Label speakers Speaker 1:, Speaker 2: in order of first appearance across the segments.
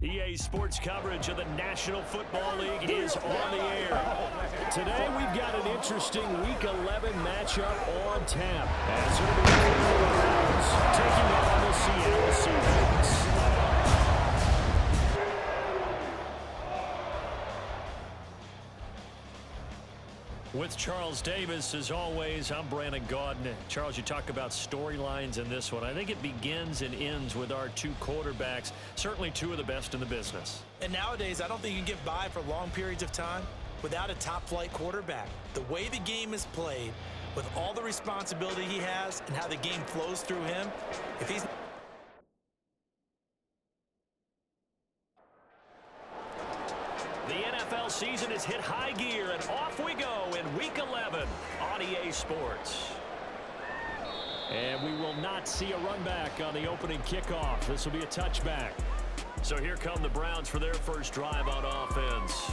Speaker 1: EA Sports coverage of the National Football League is on the air. Today we've got an interesting Week 11 matchup on tap. As it'll be the Browns taking on the Seattle Seahawks. With Charles Davis, as always, I'm Brandon Gaudin. Charles, you talk about storylines in this one. I think it begins and ends with our two quarterbacks, certainly two of the best in the business.
Speaker 2: And nowadays, I don't think you can get by for long periods of time without a top-flight quarterback. The way the game is played, with all the responsibility he has and how the game flows through him, if he's...
Speaker 1: The NFL season has hit high gear, and off we go in Week 11 on EA Sports. And we will not see a run back on the opening kickoff. This will be a touchback. So here come the Browns for their first drive on offense.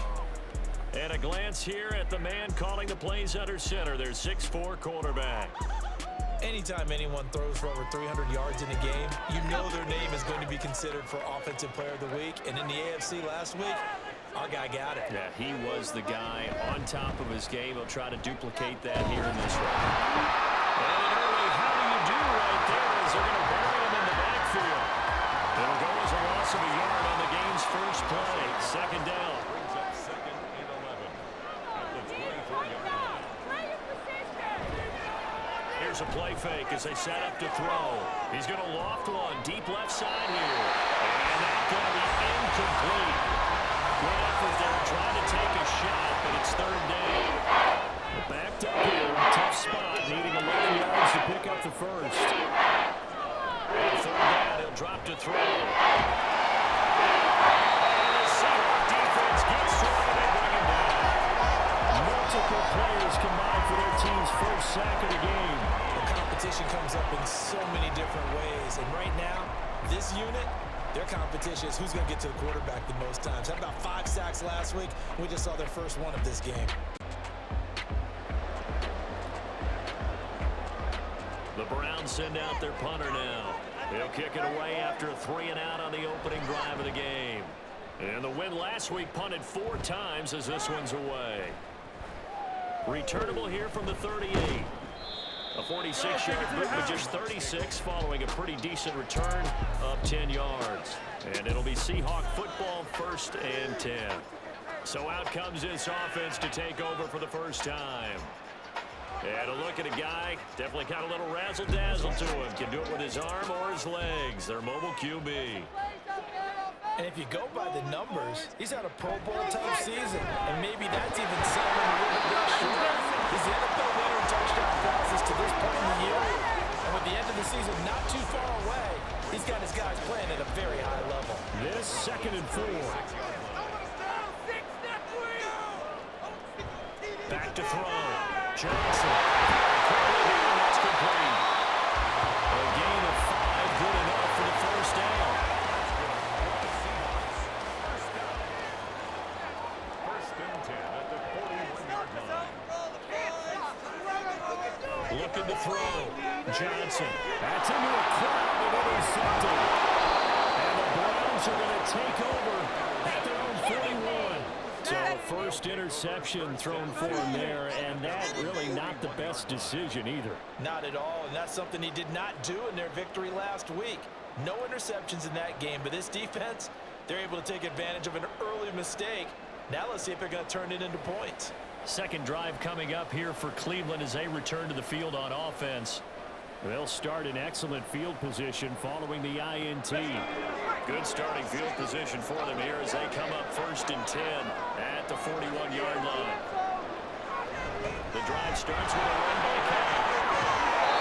Speaker 1: And a glance here at the man calling the plays under center, their 6'4" quarterback.
Speaker 2: Anytime anyone throws for over 300 yards in a game, you know their name is going to be considered for Offensive Player of the Week. And in the AFC last week, our guy got it.
Speaker 1: Yeah, he was the guy on top of his game. He'll try to duplicate that here in this round. And early, how do you do right there as they're going to bury him in the backfield. It'll go as a loss of a yard on the game's first play. Second down.
Speaker 3: Brings up 2nd and 11 at the 24-yard line.
Speaker 1: Here's a play fake as they set up to throw. He's going to loft one deep left side here. And that's going to be incomplete. Good effort there, trying to take a shot, but it's third down. Backed up here, tough spot, needing 11 yards to pick up the first. And third down, he'll drop to throw. And the Seahawks defense gets to him and they bring him down. Multiple players combined for their team's first sack of the game.
Speaker 2: The competition comes up in so many different ways, and right now, this unit, their competition is who's going to get to the quarterback the most times. Had about 5 sacks last week. We just saw their first one of this game.
Speaker 1: The Browns send out their punter now. He'll kick it away after a 3-and-out on the opening drive of the game. And the win last week punted 4 times as this one's away. Returnable here from the 38. A 46-yard boot with just 36 following a pretty decent return of 10 yards. And it'll be Seahawk football, 1st and 10. So out comes this offense to take over for the first time. And a look at a guy, definitely got a little razzle-dazzle to him. Can do it with his arm or his legs. Their mobile QB.
Speaker 2: And if you go by the numbers, he's had a Pro Bowl type season. And maybe that's even selling him a little bit short. He's the NFL leader in touchdown passes to this point in the year. And with the end of the season not too far away, he's got his guys playing at a very high level.
Speaker 1: This 2nd and 4. Back to throw. Johnson. That's complete. A gain of 5, good enough for the first down. Looking to throw. Johnson. That's into a crowd and intercepted. And the Browns are going to take over at their own 41. So first interception thrown for him there, and that really not the best decision either.
Speaker 2: Not at all, and that's something he did not do in their victory last week. No interceptions in that game, but this defense, they're able to take advantage of an early mistake. Now let's see if they're going to turn it into points.
Speaker 1: Second drive coming up here for Cleveland as they return to the field on offense. They'll start in excellent field position following the INT. Good starting field position for them here as they come up 1st and 10 at the 41-yard line. The drive starts with a run by Cobb.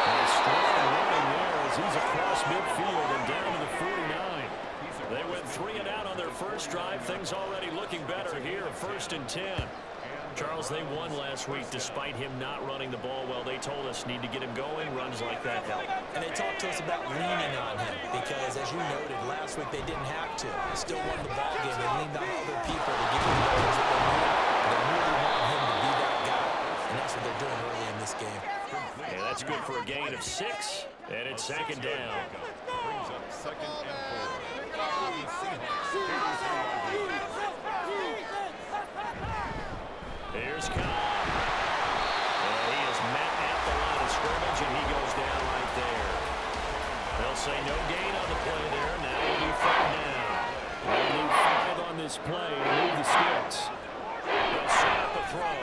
Speaker 1: A strong running there as he's across midfield and down to the 49. They went 3-and-out on their first drive. Things already looking better here, 1st and 10. Charles, they won last week despite him not running the ball well. They told us need to get him going. Runs like that help.
Speaker 2: And they talked to us about leaning on him because, as you noted, last week they didn't have to. They still won the ball game. They leaned on other people to give him numbers that they knew. They really want him to be that guy, and that's what they're doing early in this game.
Speaker 1: Yeah, that's good for a gain of 6, and it's 2nd down.
Speaker 3: Brings up 2nd and 4.
Speaker 1: this play to move the sticks. They'll set up a throw.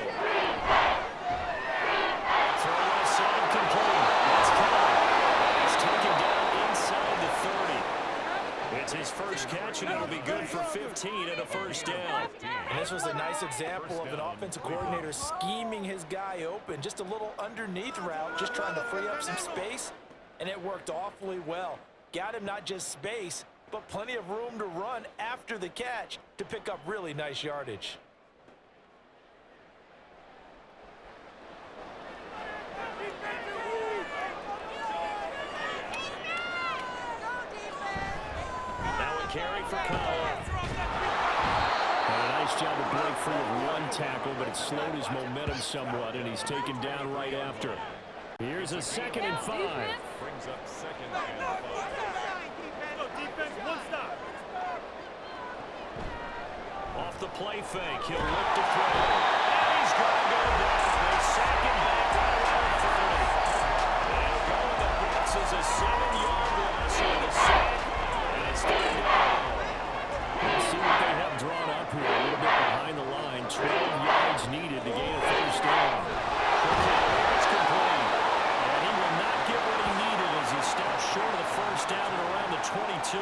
Speaker 1: Throw left side complete. It's coming. It's taken down inside the 30. It's his first catch, and it'll be good for 15 and a first down.
Speaker 2: And this was a nice example of an offensive coordinator scheming his guy open. Just a little underneath route, just trying to free up some space, and it worked awfully well. Got him not just space, but plenty of room to run after the catch to pick up really nice yardage.
Speaker 1: Now a carry for Collar. A nice job to break free of one tackle, but it slowed his momentum somewhat, and he's taken down right after. Here's a 2nd and 5.
Speaker 3: Brings up 2nd and 5.
Speaker 1: Off the play fake, he'll look to throw. And he's going to go down. They sack him back right around 30. And going the Bucks is a 7-yard loss with a sack, and it's third down. Let's see what they have drawn up here. A little bit behind the line. 12 yards needed to gain a first down. It's complete. And he will not get what he needed as he stops short of the first down at around the 22.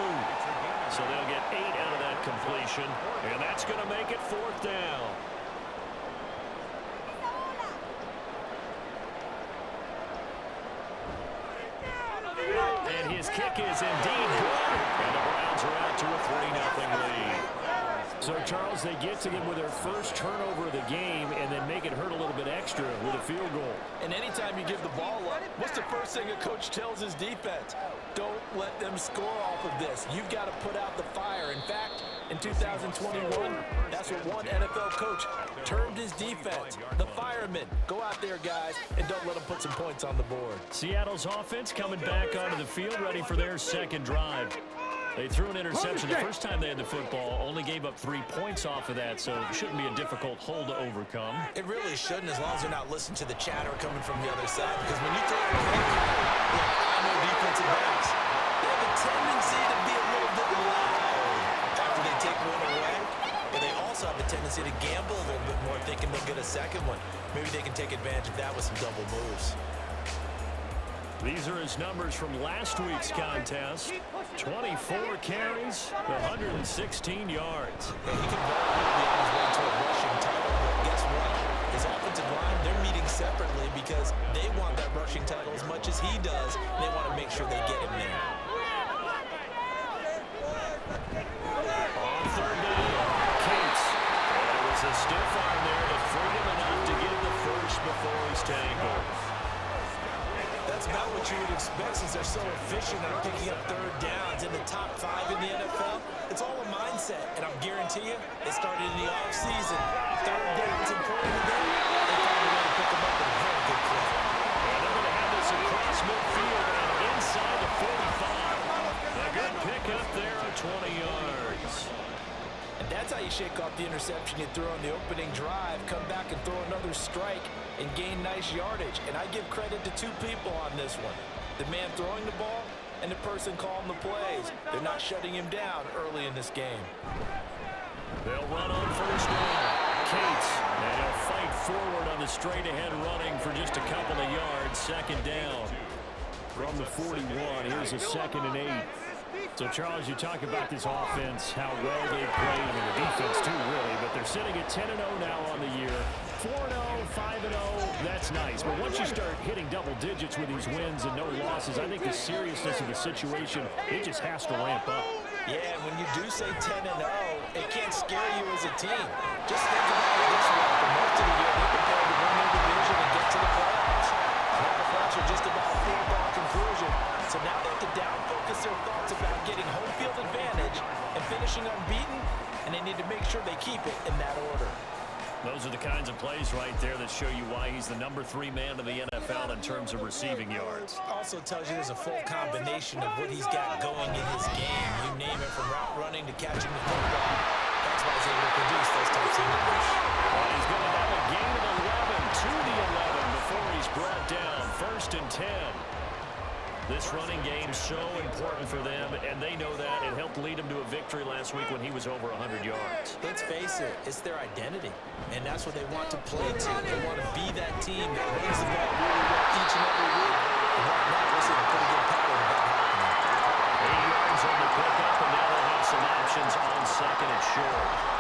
Speaker 1: So they'll get 8 out of that completion, and that's going to make it 4th down. And his kick is indeed good, and the Browns are out to a 3-0 lead. So, Charles, they get to them with their first turnover of the game and then make it hurt a little bit extra with a field goal.
Speaker 2: And anytime you give the ball up, what's the first thing a coach tells his defense? Don't let them score off of this. You've got to put out the fire. In fact, in 2021, that's what one NFL coach termed his defense, the firemen. Go out there, guys, and don't let them put some points on the board.
Speaker 1: Seattle's offense coming back onto the field, ready for their second drive. They threw an interception the first time they had the football, only gave up 3 points off of that, so it shouldn't be a difficult hole to overcome.
Speaker 2: It really shouldn't, as long as you're not listening to the chatter coming from the other side, because when you throw a pick, look, I know defensive backs, they have a tendency to be a little bit loud after they take one away, but they also have a tendency to gamble a little bit more, thinking they'll get a second one. Maybe they can take advantage of that with some double moves.
Speaker 1: These are his numbers from last week's contest. 24 carries, 116 yards.
Speaker 2: Yeah, he could very well be on his way to a rushing title, but guess what? His offensive line, they're meeting separately because they want that rushing title as much as he does, and they want to make sure they get him there.
Speaker 1: On 3rd down, Cates. And it was a stiff arm there that freed him enough to get the first before he's tangled.
Speaker 2: That's about what you would expect since they're so efficient at picking up 3rd downs in the top 5 in the NFL. It's all a mindset, and I'll guarantee you, it started in the offseason. 3rd downs important to them. They found a way to pick them up at a very good clip.
Speaker 1: And they're going to have this across midfield and inside the 45. A good pickup there at 20 yards.
Speaker 2: And that's how you shake off the interception you threw on the opening drive, come back and throw another strike and gain nice yardage. And I give credit to 2 people on this one. The man throwing the ball and the person calling the plays. They're not shutting him down early in this game.
Speaker 1: They'll run on first down. Cates, and he'll fight forward on the straight-ahead running for just a couple of yards. 2nd down from the 41. Here's a 2nd and 8. So, Charles, you talk about this offense, how well they played, and the defense too, really, but they're sitting at 10-0 now on the year. 4-0, 5-0, that's nice. But once you start hitting double digits with these wins and no losses, I think the seriousness of the situation, it just has to ramp up.
Speaker 2: Yeah, and when you do say 10-0, it can't scare you as a team. Just think about it this way. For most of the year, they're prepared to win their division and get to the playoffs. Now the Bucks are just about a 4-ball conclusion. So now they have to down-focus their thoughts about getting home field advantage and finishing unbeaten, and they need to make sure they keep it in that order.
Speaker 1: Those are the kinds of plays right there that show you why he's the number 3 man in the NFL in terms of receiving yards.
Speaker 2: Also tells you there's a full combination of what he's got going in his game. You name it, from route running to catching the football. That's why he's able to produce those types of numbers.
Speaker 1: And he's going to have a gain of 11 to the 11 before he's brought down. 1st and 10. This running game so important for them, and they know that. It helped lead them to a victory last week when he was over 100 yards.
Speaker 2: Let's face it, it's their identity, and that's what they want to play to. They want to be that team that runs the ball really well each and every week. And right now, we're seeing a pretty good pattern of that happening.
Speaker 1: 8 yards on the pickup, and now they'll have some options on second and short.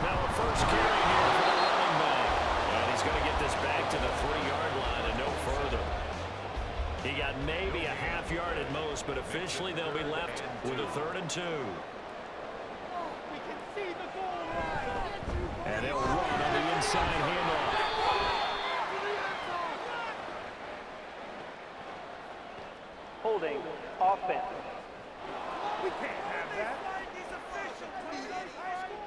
Speaker 1: Now a first carry here for the running back. And he's going to get this back to the 3-yard line and no further. He got maybe a half yard at most, but officially they'll be left with a 3rd and 2. And they'll run on the inside handoff.
Speaker 4: Holding offense.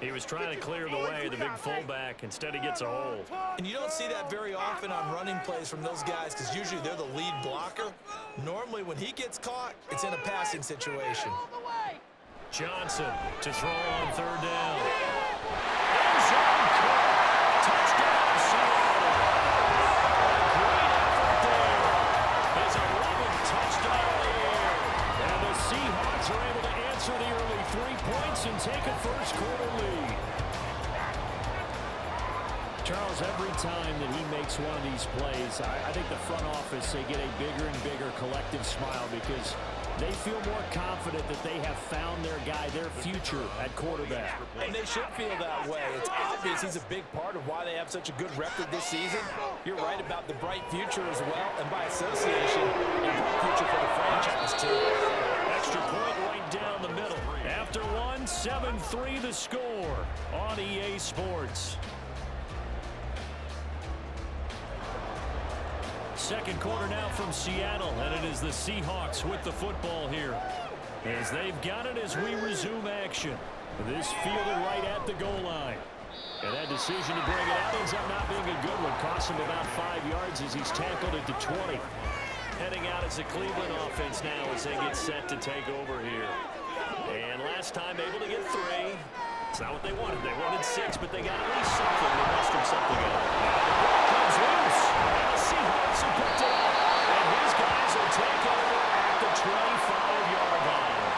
Speaker 1: He was trying to clear the way, the big fullback. Instead, he gets a hold.
Speaker 2: And you don't see that very often on running plays from those guys because usually they're the lead blocker. Normally, when he gets caught, it's in a passing situation.
Speaker 1: Johnson to throw on 3rd down. End zone caught. Touchdown, Seattle. Great effort there. His 11th touchdown of the year. And the Seahawks are able to answer the early 3 points and take a first-quarter lead. Charles, every time that he makes one of these plays, I think the front office, they get a bigger and bigger collective smile because they feel more confident that they have found their guy, their future at quarterback.
Speaker 2: And they should feel that way. It's obvious he's a big part of why they have such a good record this season. You're right about the bright future as well, and by association, a bright future for the franchise, too.
Speaker 1: Extra point right down the middle. After one, 7-3 the score on EA Sports. Second quarter now from Seattle, and it is the Seahawks with the football here. As they've got it as we resume action. This fielded right at the goal line. And that decision to bring it out ends up not being a good one. Cost him about 5 yards as he's tackled it to 20. Heading out as a Cleveland offense now as they get set to take over here. And last time able to get 3. It's not what they wanted. They wanted 6, but they got at least something. They mustered something up. Now the ball comes loose. And the Seahawks have picked it up. And his guys will take over at the 25-yard line.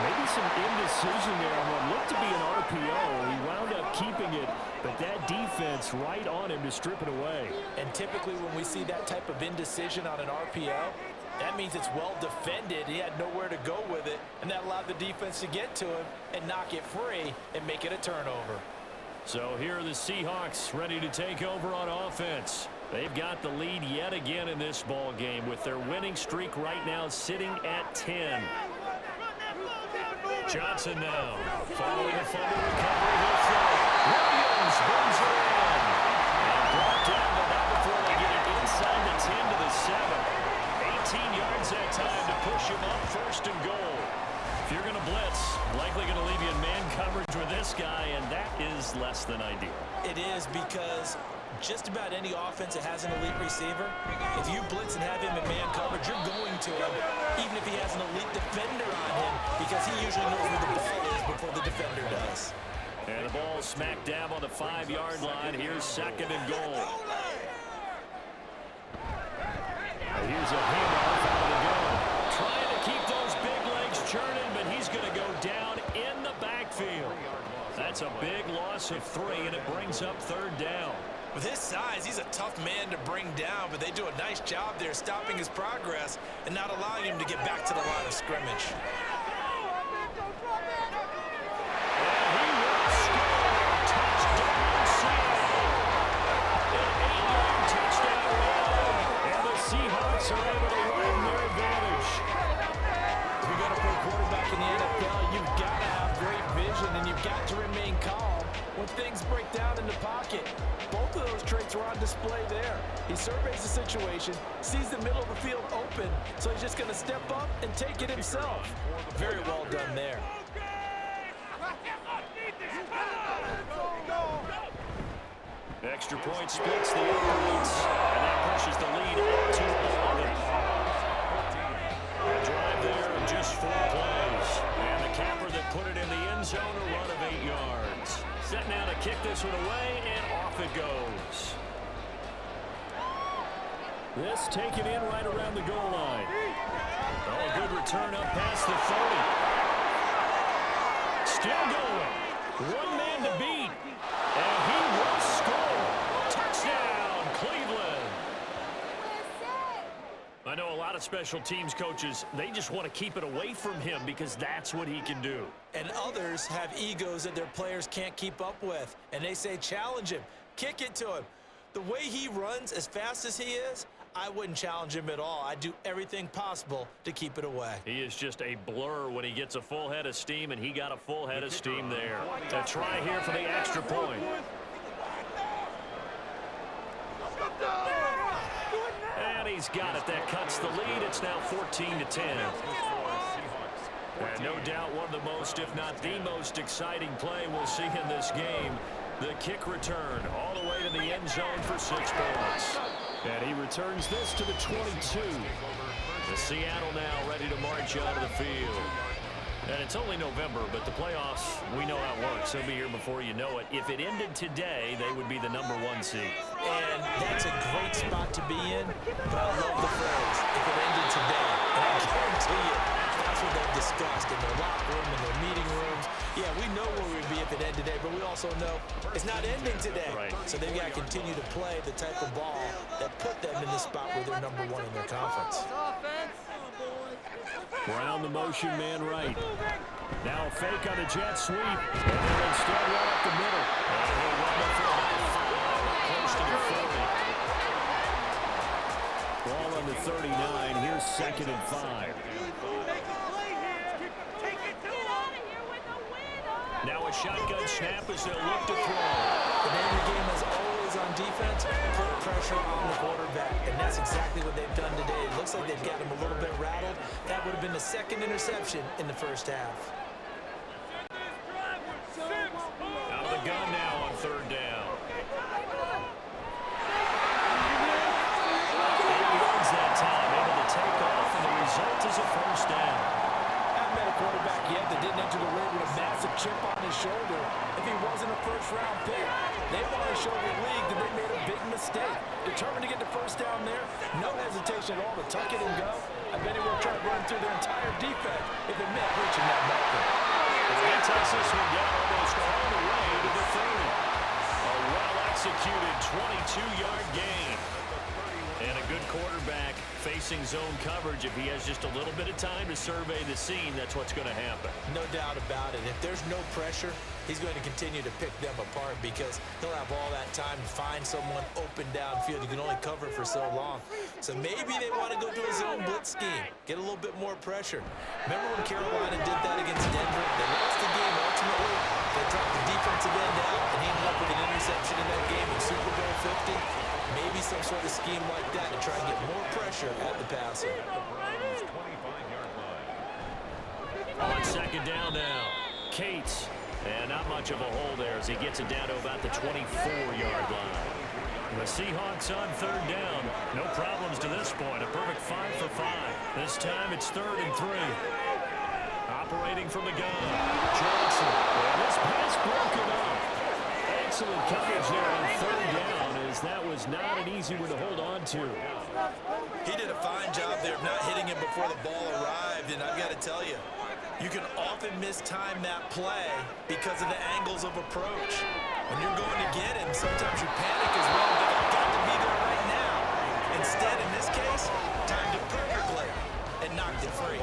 Speaker 1: Maybe some indecision there on what looked to be an RPO. He wound up keeping it, but that defense right on him to strip it away.
Speaker 2: And typically when we see that type of indecision on an RPO, that means it's well defended. He had nowhere to go with it, and that allowed the defense to get to him and knock it free and make it a turnover.
Speaker 1: So here are the Seahawks ready to take over on offense. They've got the lead yet again in this ball game with their winning streak right now sitting at 10. Johnson now following a fumble recovery. He'll throw. Williams brings it in. And brought down, but not before they get it inside the 10 to the 7. 18 yards that time to push him up 1st and goal. If you're going to blitz, likely going to leave you in man coverage with this guy, and that is less than ideal.
Speaker 2: It is because just about any offense that has an elite receiver, if you blitz and have him in man coverage, you're going to him, even if he has an elite defender on him, because he usually knows where the ball is before the defender does.
Speaker 1: And the ball smack dab on the 5-yard line. Here's 2nd and goal. Here's a handoff out of the gun. Trying to keep those big legs churning, but he's going to go down in the backfield. That's a big loss of 3, and it brings up 3rd down.
Speaker 2: With his size, he's a tough man to bring down, but they do a nice job there stopping his progress and not allowing him to get back to the line of scrimmage.
Speaker 1: And he will score. Touchdown, Seattle. An 8-yard touchdown run. And the Seahawks are able to win their advantage.
Speaker 2: If you're going to play quarterback in the NFL, you've got to have great vision, and you've got to remain calm when things break down in the pocket. Both of those traits are on display there. He surveys the situation, sees the middle of the field open, so he's just going to step up and take it himself. Very well done there.
Speaker 1: Extra point splits the opponents, and that pushes the lead up to 11. A drive there of just 4 plays. And the capper that put it in the end zone, a run of 8 yards. Set now to kick this one away, and off it goes. This taken in right around the goal line. Oh, a good return up past the 30. Still going. One man to beat. And he will score. Touchdown, Cleveland. I know a lot of special teams coaches, they just want to keep it away from him because that's what he can do.
Speaker 2: And others have egos that their players can't keep up with. And they say, challenge him. Kick it to him. The way he runs as fast as he is, I wouldn't challenge him at all. I'd do everything possible to keep it away.
Speaker 1: He is just a blur when he gets a full head of steam, and he got a full head of steam there. A try here for the extra point. And he's got it. That cuts the lead. It's now 14-10. And no doubt one of the most, if not the most exciting play we'll see in this game. The kick return all the way to the end zone for 6 points. And he returns this to the 22. The Seattle now ready to march out of the field. And it's only November, but the playoffs, we know how it works. They'll be here before you know it. If it ended today, they would be the #1 seed.
Speaker 2: And that's a great spot to be in, but I love the phrase, if it ended today. And I guarantee you, that's what they've discussed in their locker room, in their meeting rooms. Yeah, we know where we'd be if it ended today, but we also know it's not ending today.
Speaker 1: Right.
Speaker 2: So they've got to continue to play the type of ball that put them in the spot where they're #1 in their conference.
Speaker 1: Brown the motion man right. Now a fake on a jet sweep. And they'll instead run up the middle. And he'll run it for about 5, close to the 40. Ball on the 39. Here's 2nd and 5. Now a shotgun snap as they'll look to throw.
Speaker 2: The name of the game is always on defense, put pressure on the quarterback. And that's exactly what they've done today. It looks like they've got him a little bit rattled. That would have been the 2nd interception in the first half.
Speaker 1: Out of the gun now on 3rd down. 8 yards that time, able to take off, and the result is a 1st down.
Speaker 2: Haven't met a quarterback yet that didn't enter the ring with a massive chip on his shoulder. If he wasn't a first-round pick, they want to show the league that they made a big mistake. Determined to get the 1st down there, no hesitation at all to tuck it and go. I bet he will try to run through their entire defense if it meant reaching that marker.
Speaker 1: And Texas will get almost all the way to the 30. A well-executed 22-yard gain. And a good quarterback facing zone coverage. If he has just a little bit of time to survey the scene, that's what's going to happen.
Speaker 2: No doubt about it. If there's no pressure, he's going to continue to pick them apart because he'll have all that time to find someone open downfield. You can only cover for so long. So maybe they want to go to a zone blitz scheme, get a little bit more pressure. Remember when Carolina did that against Denver? They lost the game ultimately. They dropped the defensive end out, and he ended up with an interception in that game in Super Bowl 50. Maybe some sort of scheme like that to try and get more pressure at the passer.
Speaker 1: On 2nd down now, Cates. And not much of a hole there as he gets it down to about the 24-yard line. The Seahawks on 3rd down. No problems to this point. A perfect 5 for 5. This time it's 3rd and 3. Operating from the gun. Johnson. And this pass broken up. Excellent coverage there on 3rd down, as that was not an easy one to hold on to.
Speaker 2: He did a fine job there of not hitting him before the ball arrived, and I've got to tell you, you can often mistime that play because of the angles of approach. When you're going to get him, sometimes you panic as well, but I've got to be there right now. Instead, in this case, timed it perfectly and knocked it free.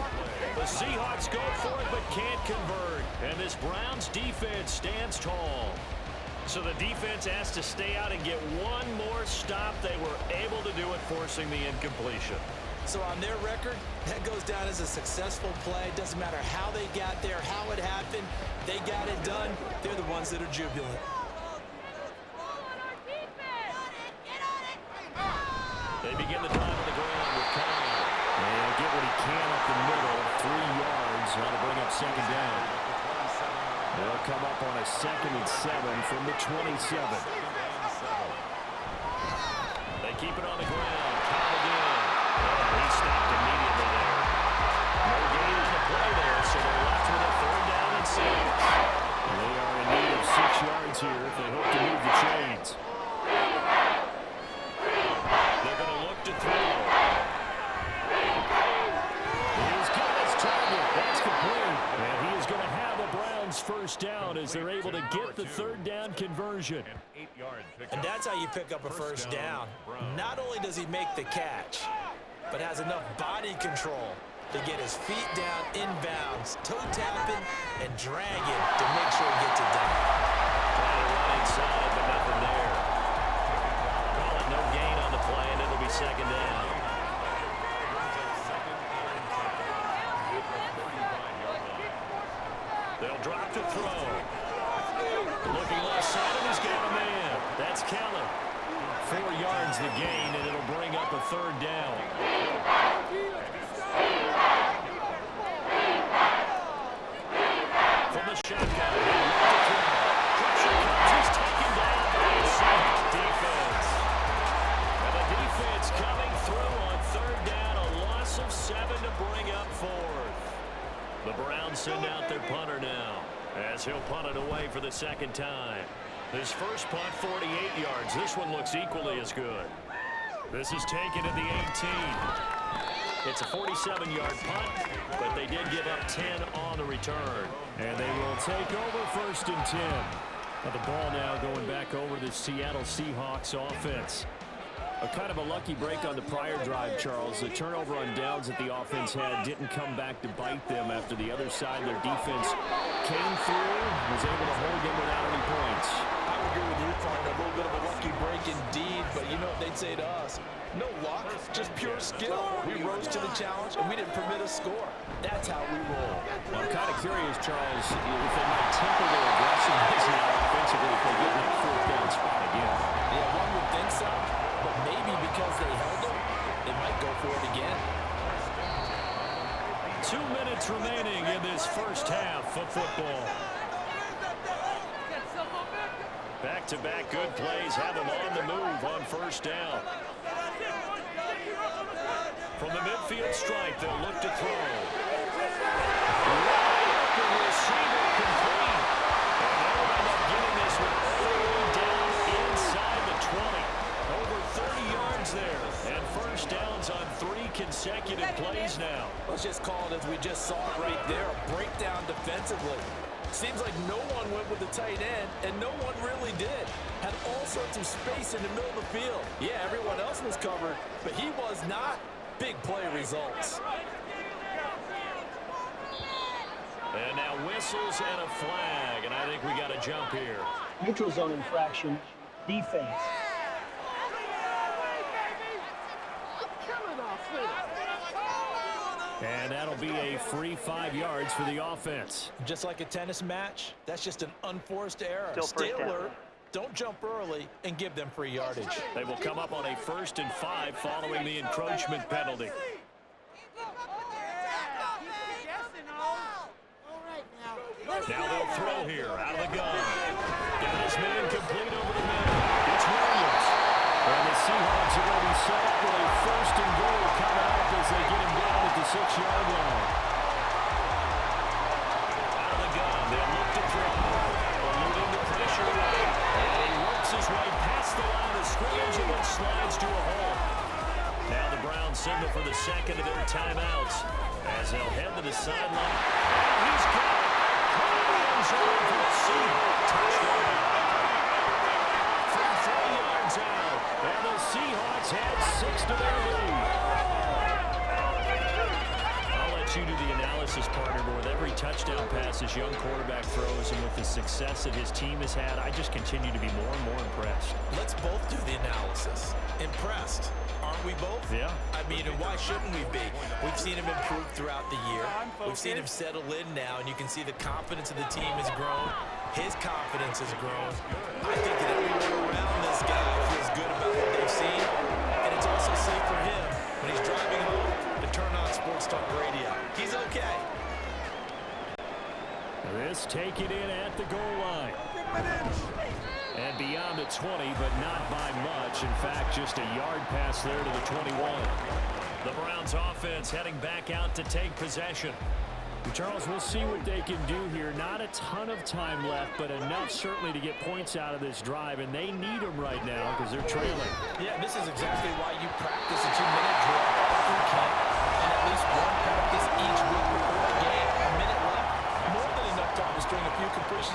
Speaker 1: The Seahawks go for it but can't convert, and this Browns defense stands tall. So the defense has to stay out and get one more stop. They were able to do it, forcing the incompletion.
Speaker 2: So on their record, that goes down as a successful play. Doesn't matter how they got there, how it happened. They got it done. They're the ones that are jubilant.
Speaker 1: They begin the drive on the ground with Kyle. And get what he can up the middle. 3 yards. That'll bring up 2nd down. They'll come up on a 2nd and 7 from the 27. They keep it on the ground. Kyle again. And he stopped immediately there. No gain in the play there, so they're left with a 3rd down and 6. They are in need of 6 yards here if they hope to move the chains. They're going to look to throw. first down as they're able to get the third down conversion.
Speaker 2: And that's how you pick up a first down. Not only does he make the catch, but has enough body control to get his feet down inbounds, toe tapping, and dragging to make sure he gets it done.
Speaker 1: Trying to run inside, but nothing there. Call it no gain on the play, and it'll be second down. They'll drop the throw. Looking left side, and he's got a man. That's Keller. 4 yards the gain, and it'll bring up a third down. From the shotgun. Pressure comes. He's taken down by the Seahawks defense. And the defense coming through on third down. A loss of 7 to bring up fourth. The Browns send out their punter now as he'll punt it away for the second time. His first punt, 48 yards. This one looks equally as good. This is taken at the 18. It's a 47-yard punt, but they did give up 10 on the return. And they will take over first and 10. Now the ball now going back over the Seattle Seahawks offense. A kind of a lucky break on the prior drive, Charles. The turnover on downs that the offense had didn't come back to bite them after the other side. Their defense came through, was able to hold them without any points.
Speaker 2: I would agree with you, Klein. A little bit of a lucky break indeed, but you know what they'd say to us? No luck, just pure skill. We rose to the challenge, and we didn't permit a score. That's how we roll.
Speaker 1: Well, I'm kind of curious, Charles, if they might temper their aggressiveness now offensively if they get in that fourth down spot again.
Speaker 2: Yeah, one would think so. But maybe because they held them, they might go for it again.
Speaker 1: 2 minutes remaining in this first half of football. Back-to-back good plays have them on the move on first down. From the midfield stripe, they'll look to throw. Wide open receiver complete. And they'll end up getting this one third down inside the 20. Over 30 yards there, and first downs on 3 consecutive plays now.
Speaker 2: Let's just call it as we just saw it right there, a breakdown defensively. Seems like no one went with the tight end, and no one really did. Had all sorts of space in the middle of the field. Yeah, everyone else was covered, but he was not. Big play results.
Speaker 1: And now whistles and a flag, and I think we got a jump here.
Speaker 5: Neutral zone infraction, defense.
Speaker 1: And that'll be a free 5 yards for the offense.
Speaker 2: Just like a tennis match, that's just an unforced error.
Speaker 4: Still
Speaker 2: Stay
Speaker 4: first down.
Speaker 2: alert, don't jump early, and give them free yardage.
Speaker 1: They will come up on a 1st and 5 following the encroachment penalty. Now they'll throw here out of the gun. Got his man complete over the middle. It's Williams. And the Seahawks are going to be set up with a 1st and goal coming up as they get him down at the 6-yard line. Out of the gun, they'll look to throw. They'll move into pressure right. And he works his way past the line of scrimmage and then slides to a hole. Now the Browns signal for the second of their timeouts as they'll head to the sideline. And he's got it. Touchdown. From 3 yards out, and the Seahawks have 6 to their lead. I'll let you do the analysis, partner, but with every touchdown pass this young quarterback throws and with the success that his team has had, I just continue to be more and more impressed.
Speaker 2: Let's both do the analysis. Impressed. Aren't we both?
Speaker 1: Yeah.
Speaker 2: I mean, and why shouldn't we be? We've seen him improve throughout the year. We've seen him settle in now, and you can see the confidence of the team has grown. His confidence has grown. I think that everyone around this guy feels good about what they've seen, and it's also safe for him when he's driving home to turn on Sports Talk Radio. He's okay.
Speaker 1: This taken in at the goal line. And beyond the 20, but not by much. In fact, just a yard pass there to the 21. The Browns offense heading back out to take possession. Charles, we'll see what they can do here. Not a ton of time left, but enough certainly to get points out of this drive, and they need them right now because they're trailing.
Speaker 2: Yeah, this is exactly why you practice a 2-minute drill all through camp, and at least one practice each week before the game. A minute left, more than enough time to string a few completions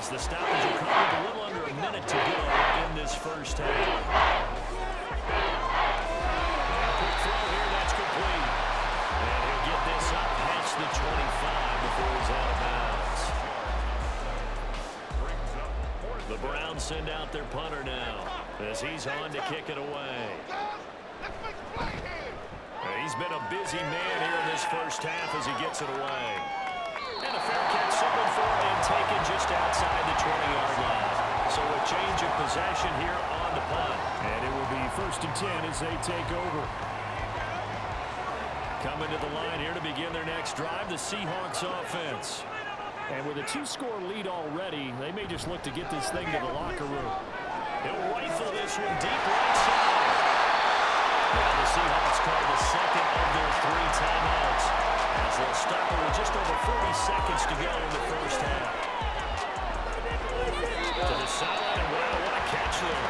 Speaker 1: as the stoppage occurred with a little under a minute to go in this first half. Quick throw here, that's complete. And he'll get this up past the 25 before he's out of bounds. The Browns send out their punter now as he's on to kick it away. He's been a busy man here in this first half as he gets it away. And a fair catch, something for it, and taken just outside the 20-yard line. So a change of possession here on the punt. And it will be 1st and 10 as they take over. Coming to the line here to begin their next drive, the Seahawks offense. And with a 2-score lead already, they may just look to get this thing to the locker room. He'll rifle this one deep right side. Now the Seahawks call the second of their 3 timeouts as they'll stop it with just over 40 seconds to go in the first half. To the sideline, and wow, what a catch there.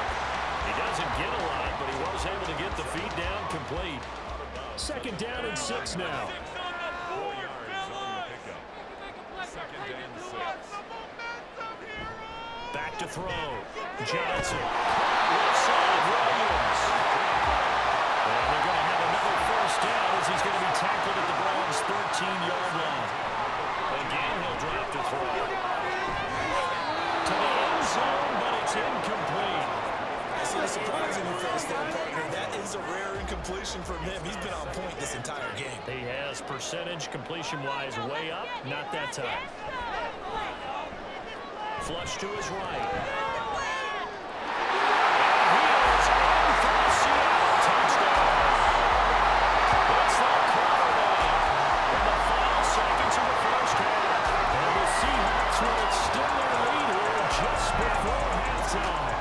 Speaker 1: He doesn't get a lot, but he was able to get the feed down complete. 2nd down and 6 now.
Speaker 3: 4 yards on the pickup. 2nd and 6.
Speaker 1: Back to throw. Johnson. Left side, Williams. And they're going to have another 1st down as he's going to be tackled at the Browns' 13-yard line. Again, he'll drop to throw. To the end zone, but it's incomplete.
Speaker 2: I see the surprising face there, partner. That is a rare incompletion from him. He's been on point this entire game.
Speaker 1: He has percentage completion-wise way up. Not that time. Flush to his right. And he is in for the Seattle touchdown. It's that quarterback in the final seconds of the first half. And the Seahawks will extend their lead here just before halftime.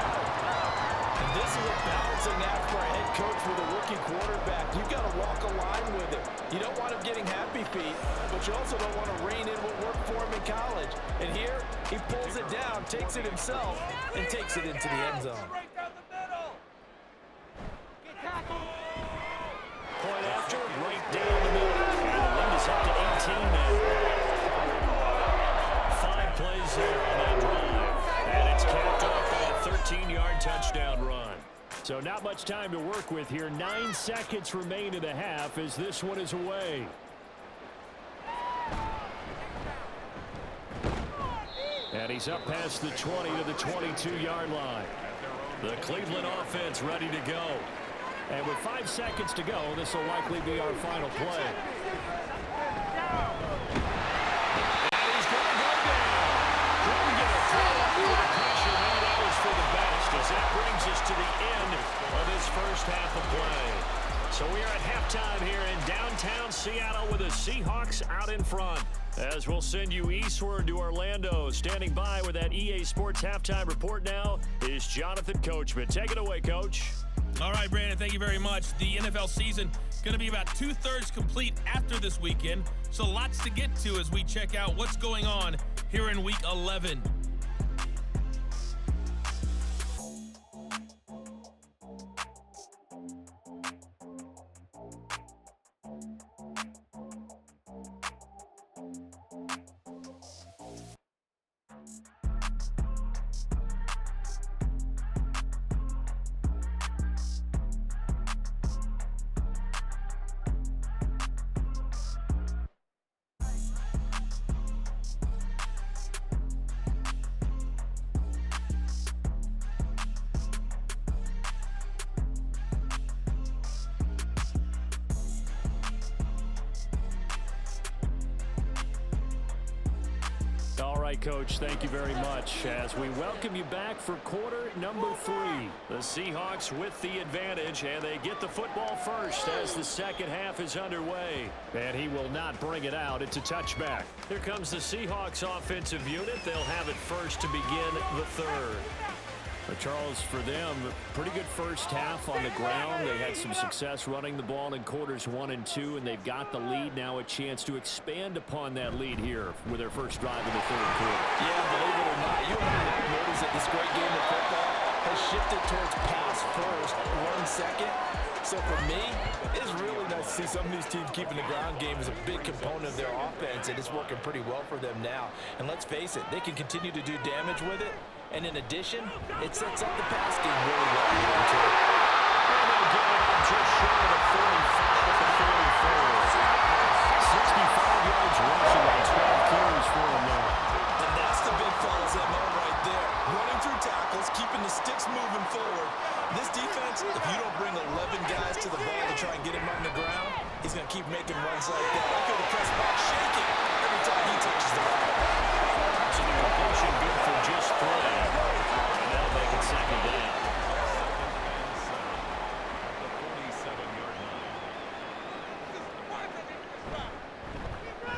Speaker 2: And this is a balancing act for a head coach with a rookie quarterback. You've got to walk a line with him. You don't want him getting happy feet, but you also don't want to rein in what worked for him in college. And here, he pulls it down, takes it himself, and takes it into the end zone.
Speaker 1: Point after, right down the middle. And the lead is up to 18 now. 5 plays there on that drive. And it's capped off by a 13-yard touchdown run. So not much time to work with here. 9 seconds remain in the half as this one is away. And he's up past the 20 to the 22-yard line. The Cleveland offense ready to go. And with 5 seconds to go, this will likely be our final play. And he's going to go down. Couldn't get a throw up with the pressure. Maybe that was for the best as that brings us to the end of this first half of play. So we are at halftime here in downtown Seattle with the Seahawks out in front. As we'll send you eastward to Orlando. Standing by with that EA Sports halftime report now is Jonathan Coachman. Take it away, Coach.
Speaker 6: All right, Brandon, thank you very much. The NFL season going to be about 2/3 complete after this weekend, so lots to get to as we check out what's going on here in Week 11.
Speaker 1: Coach, thank you very much as we welcome you back for quarter number 3. The Seahawks with the advantage, and they get the football first as the second half is underway. And he will not bring it out. It's a touchback. Here comes the Seahawks offensive unit. They'll have it first to begin the third. But Charles, for them, pretty good first half on the ground. They had some success running the ball in quarters 1 and 2, and they've got the lead. Now a chance to expand upon that lead here with their first drive in the third quarter.
Speaker 2: Yeah, believe it or not, you have noticed that this great game of football has shifted towards pass first, run second. So for me, it's really nice to see some of these teams keeping the ground game as a big component of their offense, and it's working pretty well for them now. And let's face it, they can continue to do damage with it. And in addition, it sets up the pass game really well for them too.
Speaker 1: And they'll get it up just short of the 45 at the 44. 65 yards rushing on 12 carries for him there.
Speaker 2: And that's the big fella's MO right there. Running through tackles, keeping the sticks moving forward. This defense, if you don't bring 11 guys to the ball to try and get him on the ground, he's going to keep making runs like that. I feel the press box shaking every time he touches the ball.
Speaker 1: So the completion good for just 3. And that'll make it second down.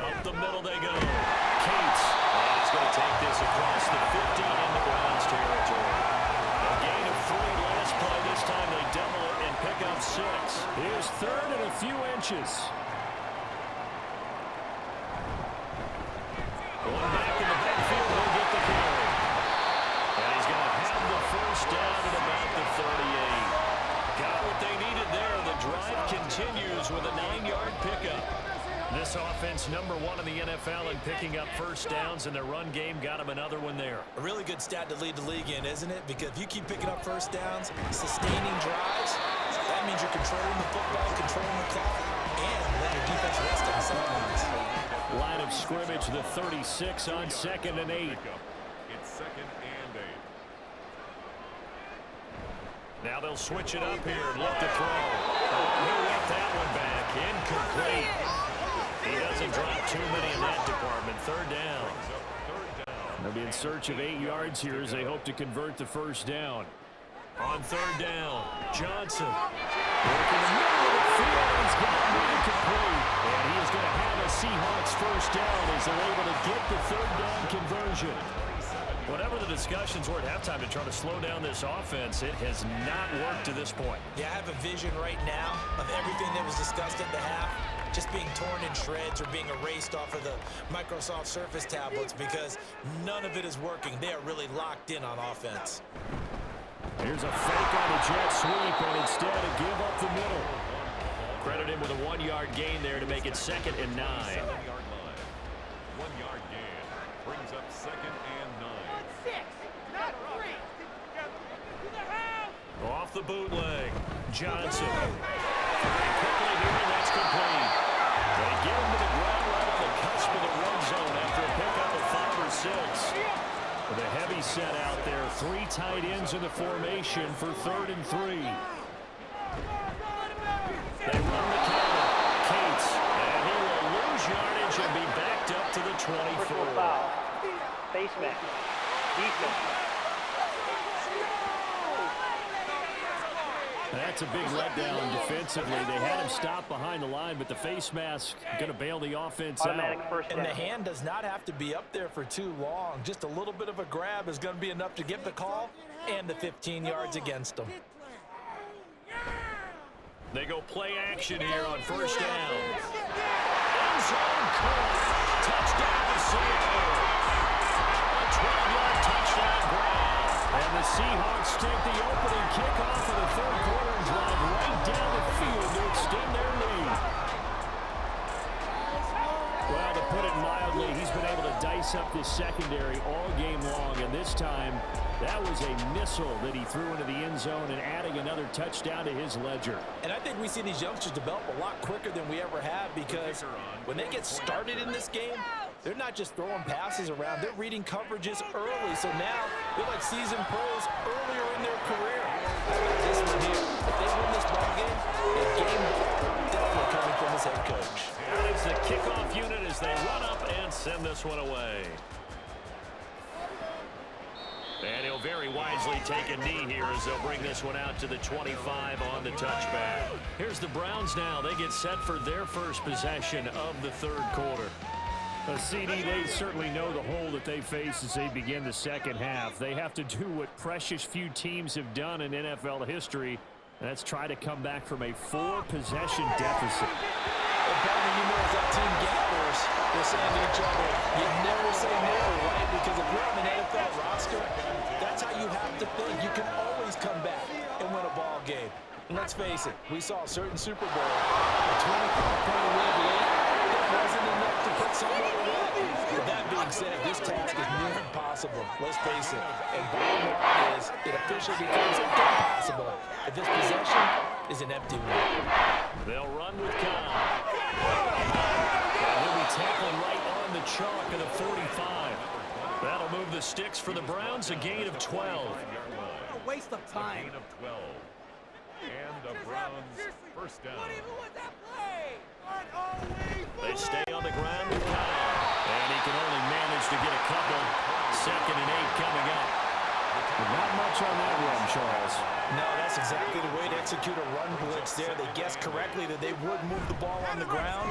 Speaker 1: Up the middle they go. Cates. And he's going to take this across the 50 into Browns territory. A gain of 3 last play. This time they double it and pick up 6. Here's third and a few inches. Going back in the backfield, he'll get the carry. And he's going to have the first down at about the 38. Got what they needed there. The drive continues with a 9-yard pickup. This offense #1 in the NFL in picking up first downs, and their run game got him another one there.
Speaker 2: A really good stat to lead the league in, isn't it? Because if you keep picking up first downs, sustaining drives, that means you're controlling the football, controlling the clock, and letting your defense rest on the sidelines.
Speaker 1: Line of scrimmage, the 36 on 2nd and 8.
Speaker 3: It's 2nd and 8.
Speaker 1: Now they'll switch it up here and look to throw. Oh, he'll let that one back. Incomplete. He doesn't drop too many in that department. 3rd down. They'll be in search of 8 yards here as they hope to convert the first down. On 3rd down, Johnson. Working the middle of the field. He's got it incomplete. And he is going to have a Seahawks first down as they're able to get the 3rd down conversion. Whatever the discussions were at halftime to try to slow down this offense, it has not worked to this point.
Speaker 2: Yeah, I have a vision right now of everything that was discussed at the half just being torn in shreds or being erased off of the Microsoft Surface tablets because none of it is working. They are really locked in on offense.
Speaker 1: Here's a fake on the jet sweep, and instead a give up the middle. Credit him with a 1-yard gain there to make it 2nd and 9.
Speaker 3: 7-yard line. 1-yard gain brings up 2nd and 9.
Speaker 1: Off the bootleg, Johnson. Very quickly here, and that's complete. They get him to the ground right on the cusp of the red zone after a pickup of 5 or 6. With a heavy set out there, 3 tight ends in the formation for 3rd and 3. They run the counter. Cates, and he will lose yardage and be backed up to the 24.
Speaker 4: Personal foul. Face mask. Defense.
Speaker 1: That's a big letdown defensively. They had him stop behind the line, but the face mask going to bail the offense
Speaker 4: Automatic
Speaker 1: out.
Speaker 4: first down.
Speaker 2: And the hand does not have to be up there for too long. Just a little bit of a grab is going to be enough to get the call and the 15 yards against them.
Speaker 1: They go play action here on first down. End zone caught. Touchdown to Seattle. A 12-yard touchdown grab. And the Seahawks take the opening kickoff of the 3rd quarter and drive right down the field to extend their lead. Well, to put it mildly, he's been able to dice up this secondary all game long, and this time that was a missile that he threw into the end zone and adding another touchdown to his ledger.
Speaker 2: And I think we see these youngsters develop a lot quicker than we ever have because when they get started in this game, they're not just throwing passes around. They're reading coverages early. So now they're like seasoned pros earlier in their career. This one here, if they win this ball game, a game definitely coming from his head coach.
Speaker 1: That is the kickoff unit as they run up and send this one away. And he'll very wisely take a knee here as they'll bring this one out to the 25 on the touchback. Here's the Browns now. They get set for their first possession of the 3rd quarter. CD, they certainly know the hole that they face as they begin the second half. They have to do what precious few teams have done in NFL history, and that's try to come back from a 4-possession deficit.
Speaker 2: Well, partner, you know, as that team gathers, they're saying to each other, you never say never, right? Because if you're on an NFL roster, that's how you have to think. You can always come back and win a ball game. And let's face it, we saw a certain Super Bowl, a 25-point lead late, that wasn't enough to put someone away. With that being said, this task is near impossible. Let's face it. And bottom line is, it officially becomes impossible if this possession is an empty one.
Speaker 1: They'll run with Kyle. And he'll be tackling right on the chalk of the 45. That'll move the sticks for the Browns, a gain of 12.
Speaker 7: What a waste of time.
Speaker 3: Gain of 12. And the Browns first down.
Speaker 1: They stay on the ground with Kyle. And he can only manage to get a couple. 2nd and 8 coming up. Not much on that run, Charles.
Speaker 2: No, that's exactly the way to execute a run blitz there. They guessed correctly that they would move the ball on the ground.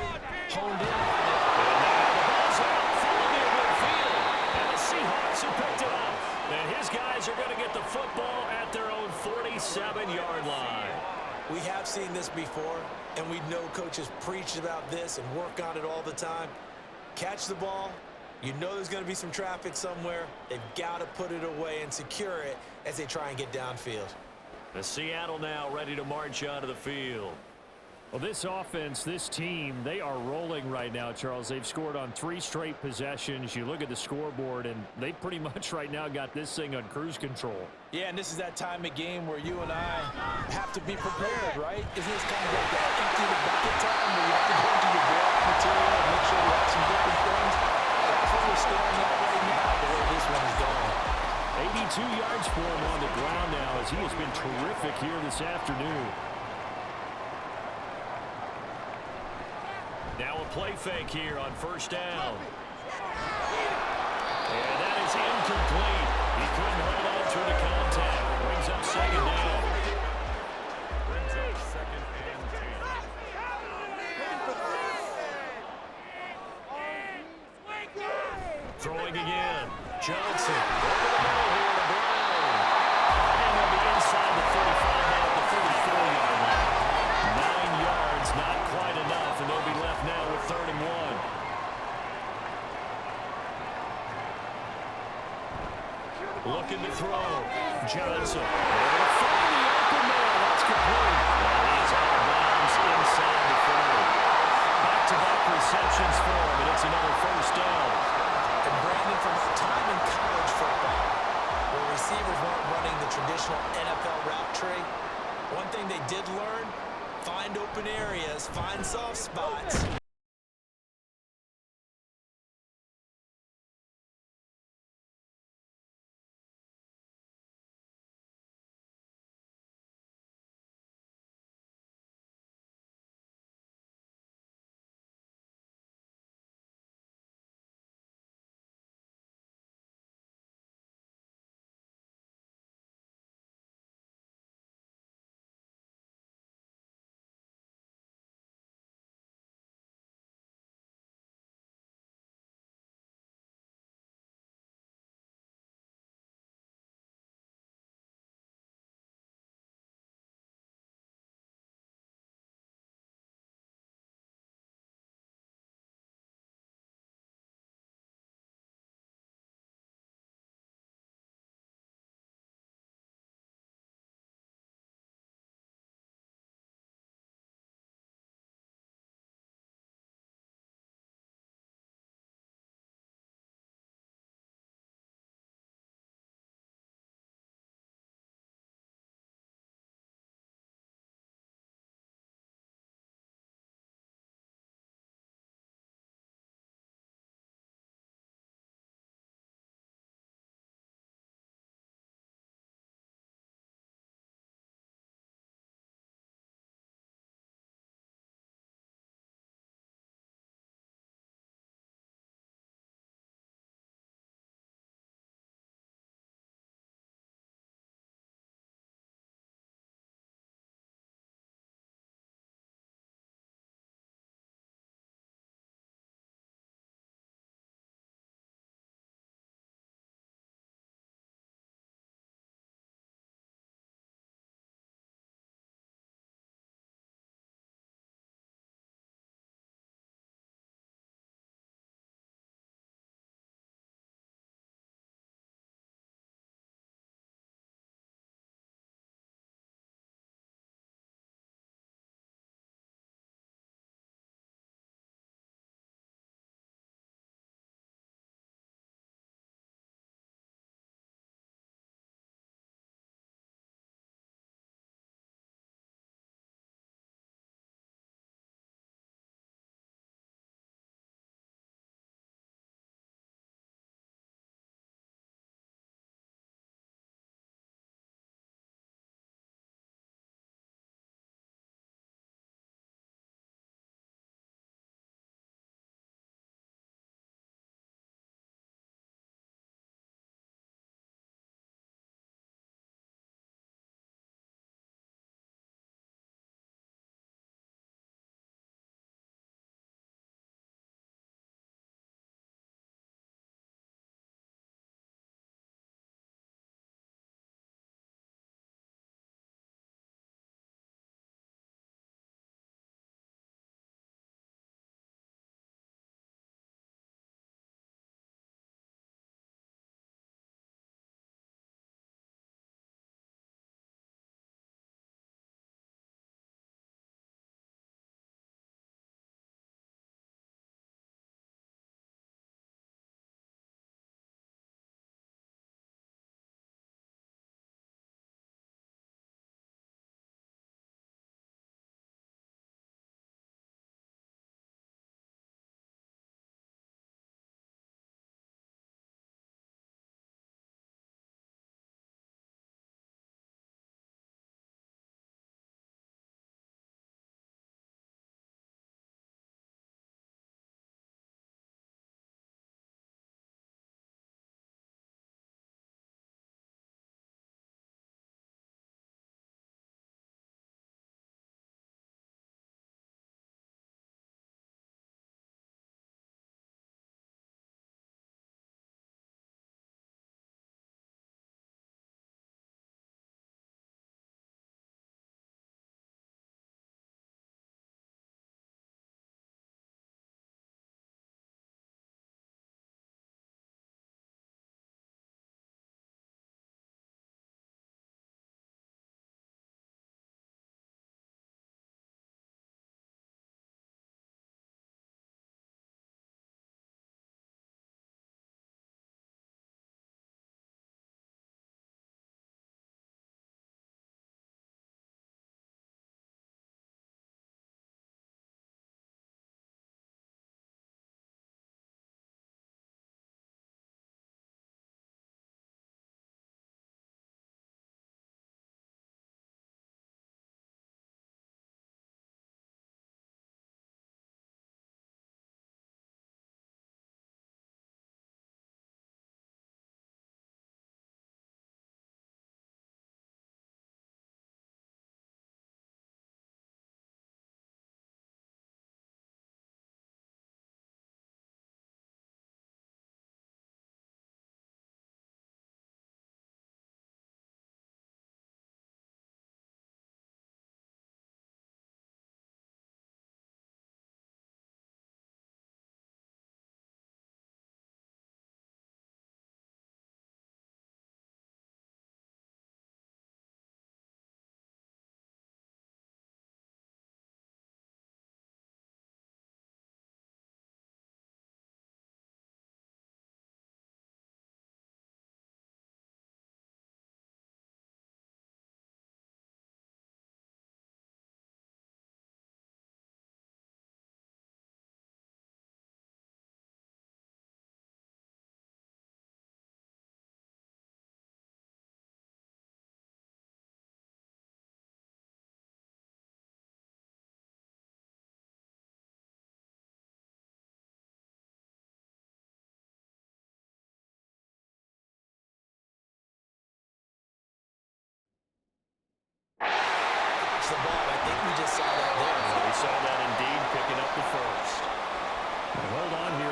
Speaker 2: Honed in on it.
Speaker 1: And now the ball's out, falling near midfield. And the Seahawks have picked it up. And his guys are going to get the football at their own 47-yard line.
Speaker 2: We have seen this before, and we know coaches preach about this and work on it all the time. Catch the ball. You know there's going to be some traffic somewhere. They've got to put it away and secure it as they try and get downfield.
Speaker 1: The Seattle now ready to march onto the field.
Speaker 8: Well, this offense, this team, they are rolling right now, Charles. They've scored on 3 straight possessions. You look at the scoreboard, and they pretty much right now got this thing on cruise control.
Speaker 2: Yeah, and this is that time of game where you and I have to be prepared, right? Isn't this kind of like that empty the bucket time where you have to go into your block material and make sure you have some different things? That's what we're staring at right now, the way this one is going.
Speaker 8: 82 yards for him on the ground now as he has been terrific here this afternoon.
Speaker 1: Now a play fake here on 1st down. And that is incomplete. He couldn't hold on through the contact. Brings up 2nd down.
Speaker 3: Brings up 2nd and 10.
Speaker 1: Throwing again. Johnson. Over the middle here to Brown. And on the inside the 35 now at the 34-yard line. 9 yards, not quite enough, and they'll be left now with 3rd and 1. Looking to throw. Johnson. Able to find the open man. That's complete. And he's out of bounds inside the 40. Back-to-back receptions for him, and it's another 1st down.
Speaker 2: And Brandon, from our time in college football, where receivers weren't running the traditional NFL route tree, one thing they did learn, find open areas, find soft spots,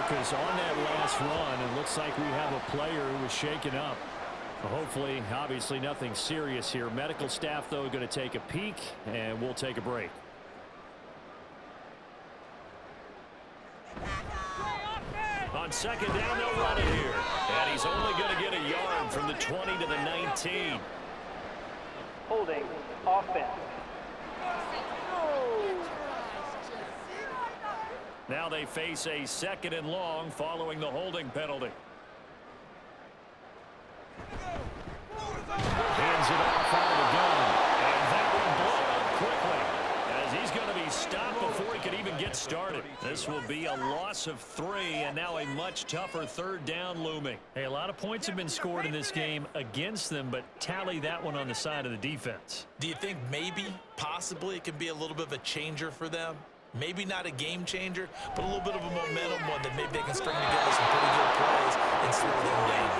Speaker 8: because on that last run, it looks like we have a player who was shaken up. Hopefully, obviously nothing serious here. Medical staff, though, going to take a peek, and we'll take a break. On second down, they'll run it here. And he's only going to get a yard from the 20 to the 19.
Speaker 4: Holding offense.
Speaker 8: Now they face a 2nd and long following the holding penalty. Hands it off out of the gun. And that will blow up quickly as he's going to be stopped before he can even get started. This will be a loss of 3, and now a much tougher 3rd down looming. Hey, a lot of points have been scored in this game against them, but tally that one on the side of the defense.
Speaker 2: Do you think maybe, possibly, it can be a little bit of a changer for them? Maybe not a game changer, but a little bit of a momentum one that maybe they can string together some pretty good plays and slow them down.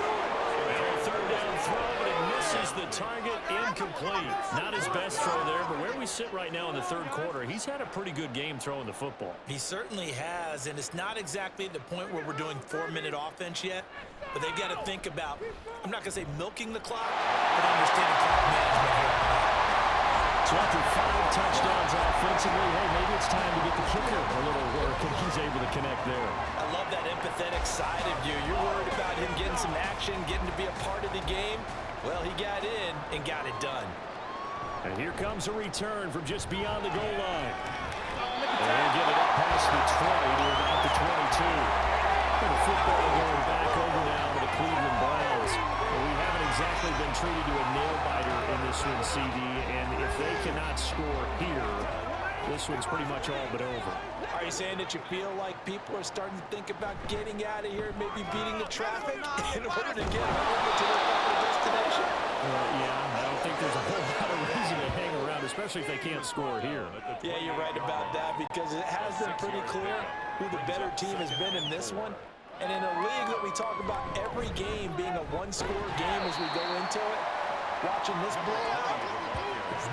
Speaker 8: And a 3rd down throw, but it misses the target. Incomplete. Not his best throw there, but where we sit right now in the 3rd quarter, he's had a pretty good game throwing the football.
Speaker 2: He certainly has, and it's not exactly at the point where we're doing 4-minute offense yet, but they've got to think about, I'm not going to say milking the clock, but understanding clock management here.
Speaker 8: So after 5 touchdowns offensively, hey, maybe it's time to get the kicker a little work, and he's able to connect there.
Speaker 2: I love that empathetic side of you. You're worried about him getting some action, getting to be a part of the game. Well, he got in and got it done.
Speaker 8: And here comes a return from just beyond the goal line. And they get it up past the 20 to about the 22. And the football going back over now to the Cleveland Browns. Well, we haven't exactly been treated to a nail-biter in this one, CD, and if they cannot score here, this one's pretty much all but over.
Speaker 2: Are you saying that you feel like people are starting to think about getting out of here, maybe beating the traffic in order to get home to their final destination?
Speaker 8: Yeah, I don't think there's a whole lot of reason to hang around, especially if they can't score here.
Speaker 2: Yeah, you're right about that, because it has been pretty clear who the better team has been in this one. And in a league that we talk about every game being a one-score game as we go into it, watching this blowout,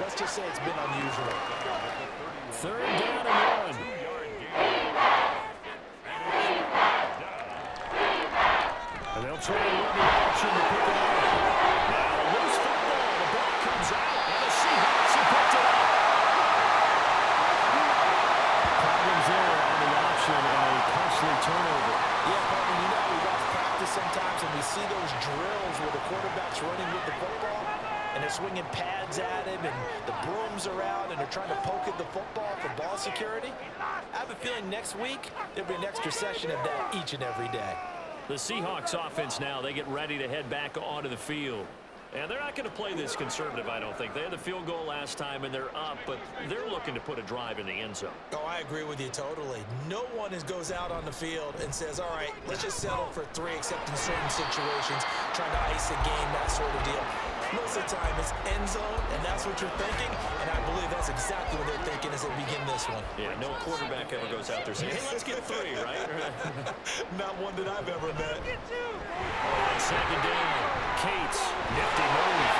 Speaker 2: let's just say it's been unusual.
Speaker 8: 3rd down and 1. And they'll try to run the option to pick it up. Now a loose football. The ball comes out, and the Seahawks have picked it up. Problems there on the option and a costly turnover.
Speaker 2: Yeah, partner, you know we watch practice sometimes and we see those drills where the quarterback's running with the football and they're swinging pads at him and the brooms are out and they're trying to poke at the football for ball security. I have a feeling next week there'll be an extra session of that each and every day.
Speaker 8: The Seahawks offense now, they get ready to head back onto the field. And they're not going to play this conservative, I don't think. They had the field goal last time, and they're up, but they're looking to put a drive in the end zone.
Speaker 2: Oh, I agree with you totally. No one goes out on the field and says, all right, let's just settle for 3 except in certain situations, trying to ice a game, that sort of deal. Most of the time, it's end zone, and that's what you're thinking, and I believe that's exactly what they're thinking as they begin this one.
Speaker 8: Yeah, no quarterback ever goes out there saying, hey, let's get 3, right?
Speaker 2: Not one that I've ever met.
Speaker 8: On second down, Cates, nifty move.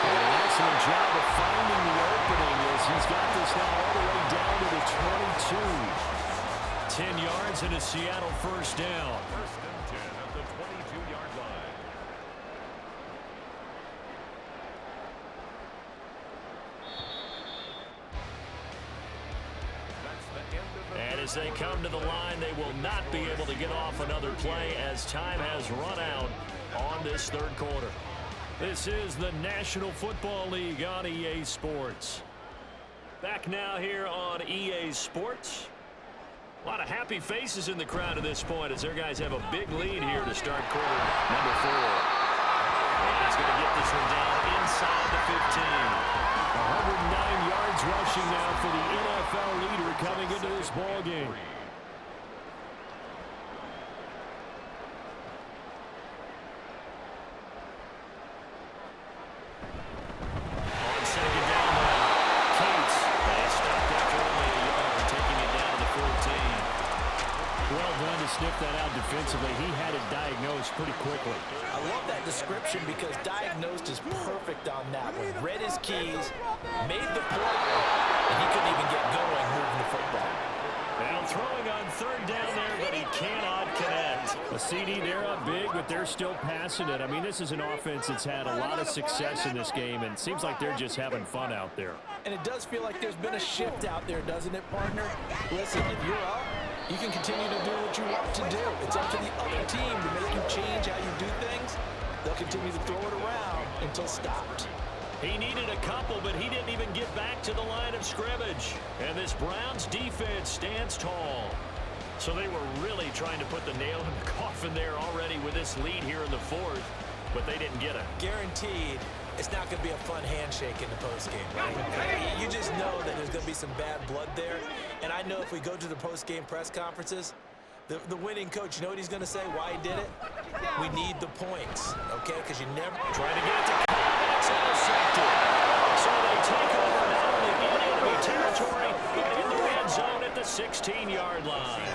Speaker 8: And an excellent job of finding the opening as he's got this now all the way down to the 22. 10 yards and a Seattle 1st down.
Speaker 3: 1st and 10 at the 22-yard line.
Speaker 8: And as they come to the line, they will not be able to get off another play as time has run out on this 3rd quarter. This is the National Football League on EA Sports. Back now here on EA Sports. A lot of happy faces in the crowd at this point as their guys have a big lead here to start quarter number 4. And he's going to get this one down inside the 15. 109 yards rushing now for the NFL leader coming into this ball game. On second down now, Cates. They stopped after only a yard, taking it down to the 14. Well done to sniff that out defensively. He had it diagnosed pretty quickly.
Speaker 2: I love that description because diagnosed is perfect on that one. Read his keys, made the play, and he couldn't even get going moving the football.
Speaker 8: Now throwing on third down there, but he cannot connect.
Speaker 1: A CD, they're up big, but they're still passing it. I mean, this is an offense that's had a lot of success in this game, and it seems like they're just having fun out there.
Speaker 2: And it does feel like there's been a shift out there, doesn't it, partner? Listen, if you're up, you can continue to do what you want to do. It's up to the other team to make you change how you do things. They'll continue to throw it around until stopped.
Speaker 8: He needed a couple, but he didn't even get back to the line of scrimmage. And this Browns defense stands tall. So they were really trying to put the nail in the coffin there already with this lead here in the fourth, but they didn't get it.
Speaker 2: Guaranteed, it's not going to be a fun handshake in the postgame, right? You just know that there's going to be some bad blood there. And I know if we go to the postgame press conferences, the winning coach, you know what he's going to say, why he did it? We need the points, okay? Because you never...
Speaker 8: Trying to get it to Cobb, it's intercepted. So they take over not only in enemy territory, but in the red zone at the 16-yard line.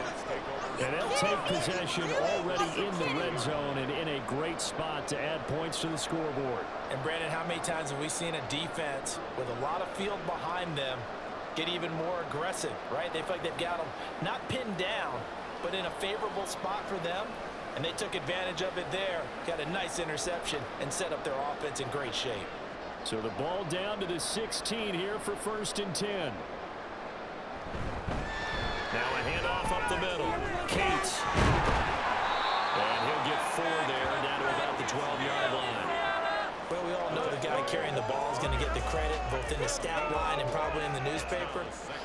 Speaker 1: And they'll take possession already in the red zone and in a great spot to add points to the scoreboard.
Speaker 2: And, Brandon, how many times have we seen a defense with a lot of field behind them get even more aggressive, right? They feel like they've got them not pinned down, but in a favorable spot for them, and they took advantage of it there, got a nice interception, and set up their offense in great shape.
Speaker 1: So the ball down to the 16 here for 1st and 10.
Speaker 8: Now a handoff up the middle. Cates. And he'll get 4 there, down to about the 12-yard line.
Speaker 2: Well, we all know the guy carrying the ball is going to get the credit, both in the stat line and probably in the newspaper.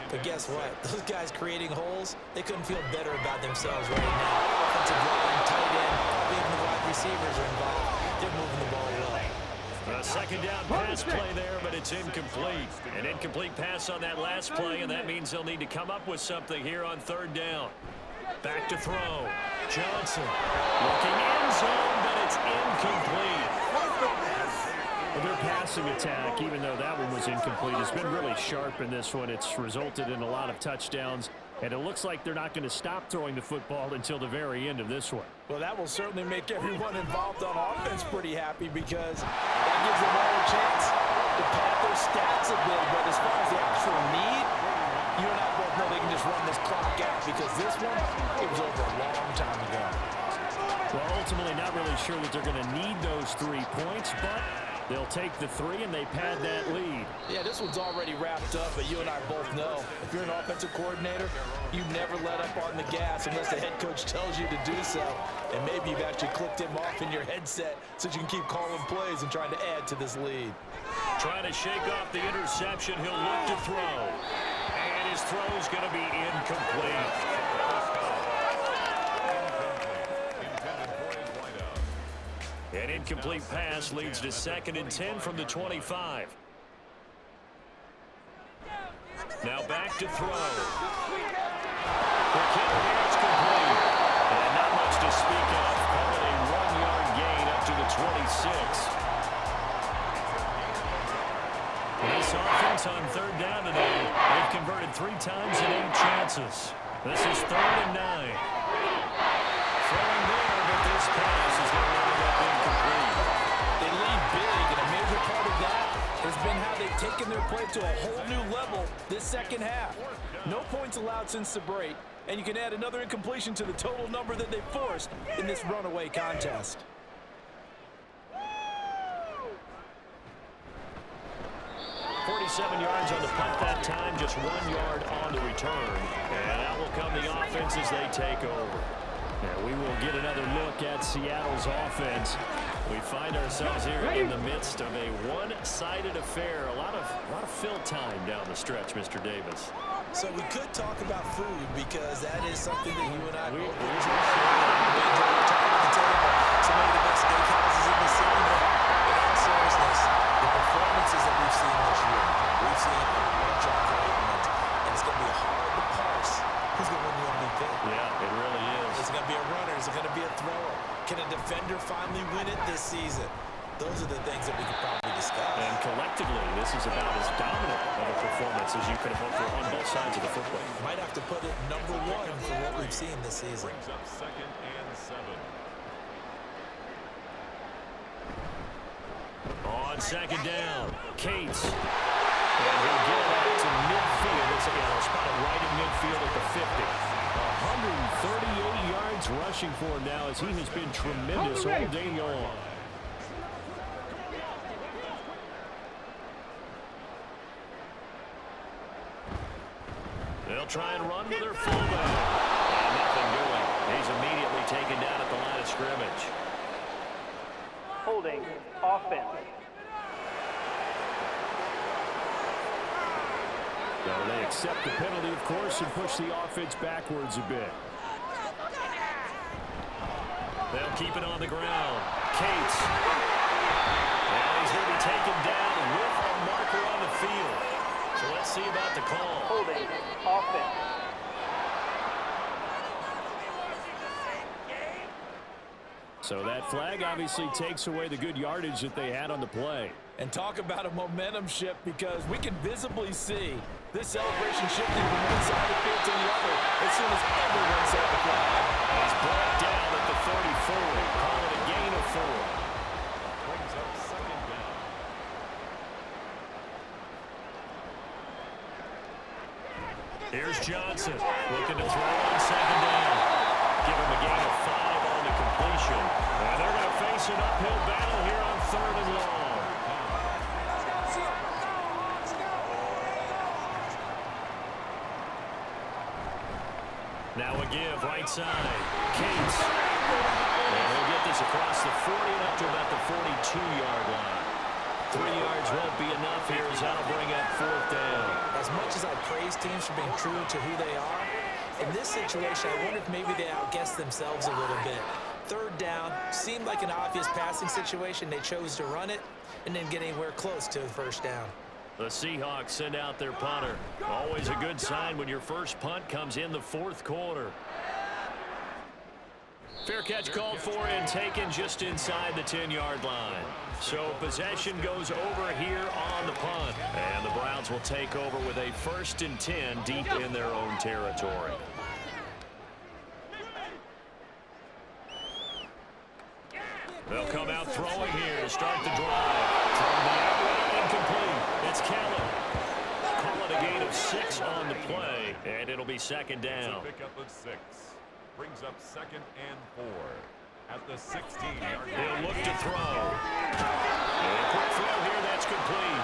Speaker 2: But guess what? Those guys creating holes, they couldn't feel better about themselves right now. Offensive line, tight end, even the wide receivers are involved. They're moving the ball well.
Speaker 8: A second down pass play there, but it's incomplete. An incomplete pass on that last play, and that means they'll need to come up with something here on 3rd down. Back to throw. Johnson looking end zone, but it's incomplete.
Speaker 1: Well, their passing attack, even though that one was incomplete, has been really sharp in this one. It's resulted in a lot of touchdowns, and it looks like they're not going to stop throwing the football until the very end of this one.
Speaker 2: Well, that will certainly make everyone involved on offense pretty happy because that gives them all a chance to pad their stats a bit. But as far as the actual need, you and I both know they can just run this clock out because this one, it was over a long time ago.
Speaker 1: Well, ultimately not really sure that they're going to need those 3 points, but they'll take the 3 and they pad that lead.
Speaker 2: Yeah, this one's already wrapped up, but you and I both know if you're an offensive coordinator, you never let up on the gas unless the head coach tells you to do so. And maybe you've actually clicked him off in your headset so you can keep calling plays and trying to add to this lead.
Speaker 8: Trying to shake off the interception. He'll look to throw. And his throw's going to be incomplete. An incomplete pass leads to 2nd and 10 from the 25. Now back to throw. The kick is complete. And not much to speak of. Call it a 1-yard gain up to the 26. This offense on 3rd down today, they've converted 3 times in 8 chances. This is 3rd and 9. Throwing there, but this pass is going to end up incomplete.
Speaker 2: They lead big, and a major part of that has been how they've taken their play to a whole new level this second half. No points allowed since the break, and you can add another incompletion to the total number that they forced in this runaway contest.
Speaker 8: 47 yards on the punt that time, just 1 yard on the return. And out will come the offense as they take over.
Speaker 1: Now we will get another look at Seattle's offense. We find ourselves here in the midst of a one-sided affair. A lot of fill time down the stretch, Mr. Davis.
Speaker 2: So we could talk about food because that is something that you and I both enjoy. Some of the best steakhouses in the city, but in all seriousness, the performances that we've seen this year, we've seen a bunch of great ones, and it's going to be hard to parse who's going to win the MVP.
Speaker 8: Yeah, it really is.
Speaker 2: Is it going to be a runner? Is it going to be a thrower? Can a defender finally win it this season? Those are the things that we could probably discuss.
Speaker 1: And collectively, this is about as dominant of a performance as you could hope for on both sides of the football.
Speaker 2: Might have to put it #1 for what we've seen this season.
Speaker 3: Brings up 2nd and 7.
Speaker 8: On 2nd down, Cates.
Speaker 1: And he'll get it out to midfield. They'll spot it right in midfield at the 50. 138 yards rushing for him now as he has been tremendous all day long. They'll try and run with their fullback. And nothing doing. He's immediately taken down at the line of scrimmage.
Speaker 4: Holding offense.
Speaker 1: So they accept the penalty, of course, and push the offense backwards a bit. They'll keep it on the ground. Cates. And he's going to be taken down with a marker on the field. So let's see about the call.
Speaker 4: Holding offense.
Speaker 1: So that flag obviously takes away the good yardage that they had on the play.
Speaker 2: And talk about a momentum shift, because we can visibly see this celebration shifting from one side of the field to the other as soon as everyone saw the flag.
Speaker 1: He's brought down at the 34. Call it a gain of 4.
Speaker 3: Brings up second down.
Speaker 1: Here's Johnson looking to throw on second down. Give him a gain of 5 on the completion. And they're going to face an uphill battle here on 3rd and long. Now a give, right side. Cates. And he'll get this across the 40 and up to about the 42-yard line. 3 yards won't be enough here as that'll bring up 4th down.
Speaker 2: As much as I praise teams for being true to who they are, in this situation, I wonder if maybe they outguessed themselves a little bit. 3rd down seemed like an obvious passing situation. They chose to run it and didn't get anywhere close to the 1st down.
Speaker 1: The Seahawks send out their punter. Always a good sign when your first punt comes in the 4th quarter. Fair catch called for and taken just inside the 10-yard line. So possession goes over here on the punt. And the Browns will take over with a 1st and 10 deep in their own territory. They'll come out throwing here to start the drive. From the outright, incomplete. It's Kellen. Call it a gain of 6 on the play, and it'll be 2nd down.
Speaker 3: It's a pickup of 6. Brings up 2nd and 4 at the 16-yard line.
Speaker 1: They'll look to throw. And a quick throw here, that's complete.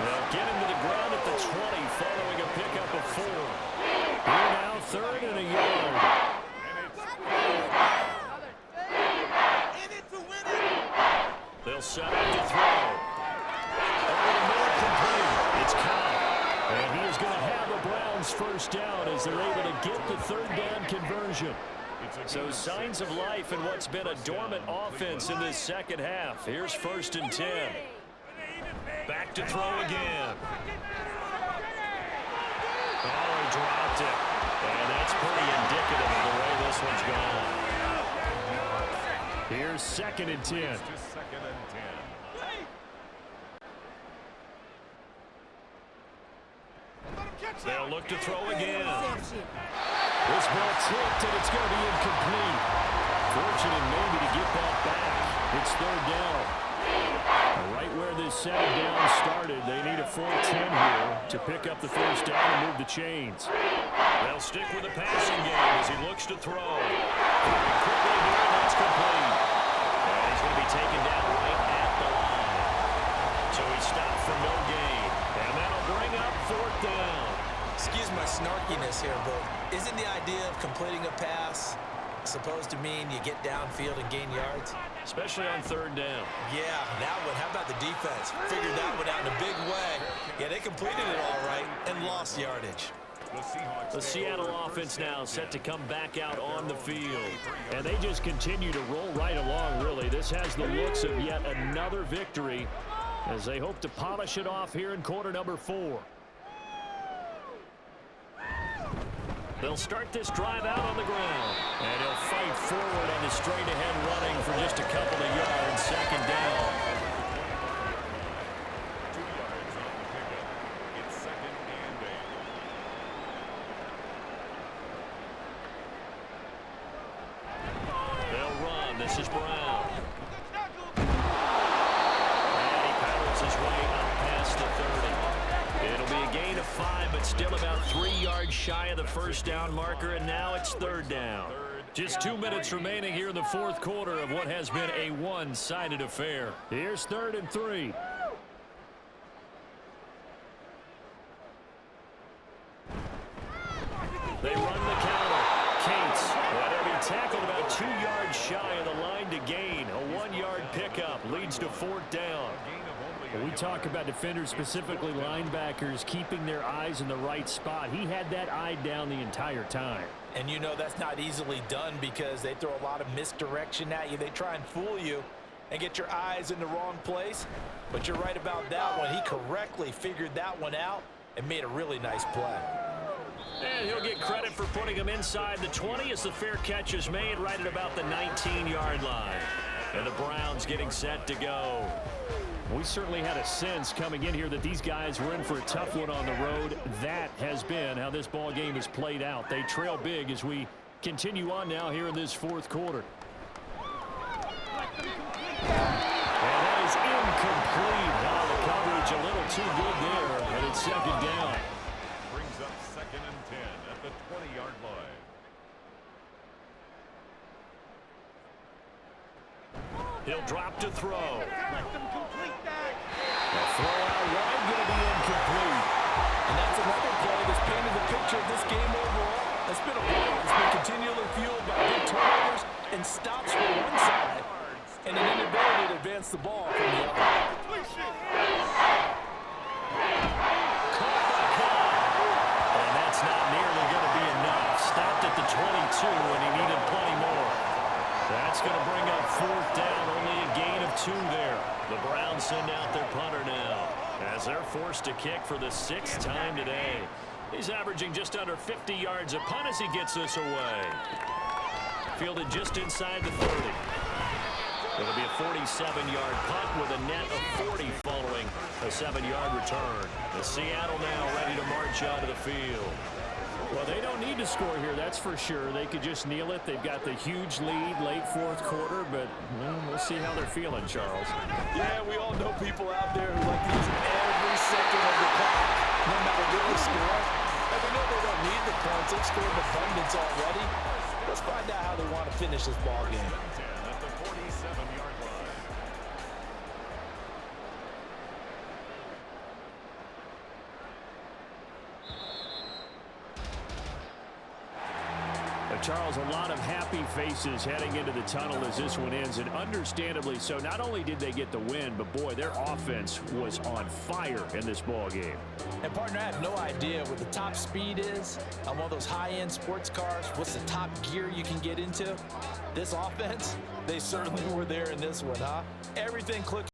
Speaker 1: They'll get him to the ground at the 20 following a pickup of 4. Here now, 3rd and a yard. They'll set up to throw. Over the middle, complete. It's caught. And he is going to have the Browns 1st down as they're able to get the 3rd down conversion. So signs of life in what's been a dormant offense in this 2nd half. Here's 1st and 10. Back to throw again. Oh, he dropped it. And that's pretty indicative of the way this one's gone. Here's 2nd and 10.
Speaker 3: Just 2nd and 10.
Speaker 1: They'll look to throw again. This ball tipped, and it's going to be incomplete. Fortunate maybe to get that back. It's 3rd down. Right where this 2nd down started, they need a 4-10 here to pick up the 1st down and move the chains. They'll stick with the passing game as he looks to throw. Quickly here, and that's complete. And he's going to be taken down right at the line. So he stopped for no gain. And that'll bring up 4th down.
Speaker 2: Excuse my snarkiness here, but isn't the idea of completing a pass supposed to mean you get downfield and gain yards?
Speaker 1: Especially on 3rd down.
Speaker 2: Yeah, that one. How about the defense? Figured that one out in a big way. Yeah, they completed it all right and lost yardage.
Speaker 1: The Seattle offense now set to come back out on the field. And they just continue to roll right along, really. This has the looks of yet another victory as they hope to polish it off here in quarter number 4. They'll start this drive out on the ground. And he'll fight forward on the straight-ahead running for just a couple of yards. 2nd down.
Speaker 3: 2 yards on the pickup. It's 2nd and 8.
Speaker 1: They'll run. This is Brown. And he powers his way up past the 30. It'll
Speaker 8: drive, but still about 3 yards shy of the first down marker, and now it's third down. Just 2 minutes remaining here in the fourth quarter of what has been a one-sided affair. Here's 3rd and 3. They run the counter. Cates, that'll be tackled about 2 yards shy of the line to gain. A 1-yard pickup leads to 4th down.
Speaker 1: When we talk about defenders, specifically linebackers, keeping their eyes in the right spot, he had that eye down the entire time.
Speaker 2: And you know that's not easily done because they throw a lot of misdirection at you. They try and fool you and get your eyes in the wrong place. But you're right about that one. He correctly figured that one out and made a really nice play.
Speaker 8: And he'll get credit for putting him inside the 20 as the fair catch is made right at about the 19-yard line. And the Browns getting set to go.
Speaker 1: We certainly had a sense coming in here that these guys were in for a tough one on the road. That has been how this ball game has played out. They trail big as we continue on now here in this fourth quarter.
Speaker 8: And that is incomplete. Now the coverage a little too good there, and it's 2nd down.
Speaker 3: Brings up 2nd and 10 at the 20-yard line.
Speaker 8: He'll drop to throw.
Speaker 1: The throw out wide going to be incomplete.
Speaker 2: And that's another play that's painted the picture of this game overall. It's been a ball that's been continually fueled by big turnovers and stops from one side and an inability to advance the ball from the other.
Speaker 8: And that's not nearly going to be enough. Stopped at the 22, and he needed plenty more. That's going to bring up 4th down, only a gain of 2 there. The Browns send out their punter now as they're forced to kick for the 6th time today. He's averaging just under 50 yards a punt as he gets this away. Fielded just inside the 30. It'll be a 47-yard punt with a net of 40 following a 7-yard return. The Seattle now ready to march out of the field.
Speaker 1: Well, they don't need to score here, that's for sure. They could just kneel it. They've got the huge lead late fourth quarter, but we'll see how they're feeling, Charles.
Speaker 2: Yeah, we all know people out there who like to use every second of the clock, no matter what the score. And we know they don't need the points. They've scored in abundance already. Let's find out how they want to finish this ball game.
Speaker 3: At the 47-yard line.
Speaker 1: Charles, a lot of happy faces heading into the tunnel as this one ends, and understandably so. Not only did they get the win, but boy, their offense was on fire in this ball game.
Speaker 2: And partner, I have no idea what the top speed is on one of those high-end sports cars. What's the top gear you can get into? This offense, they certainly were there in this one, huh? Everything clicked.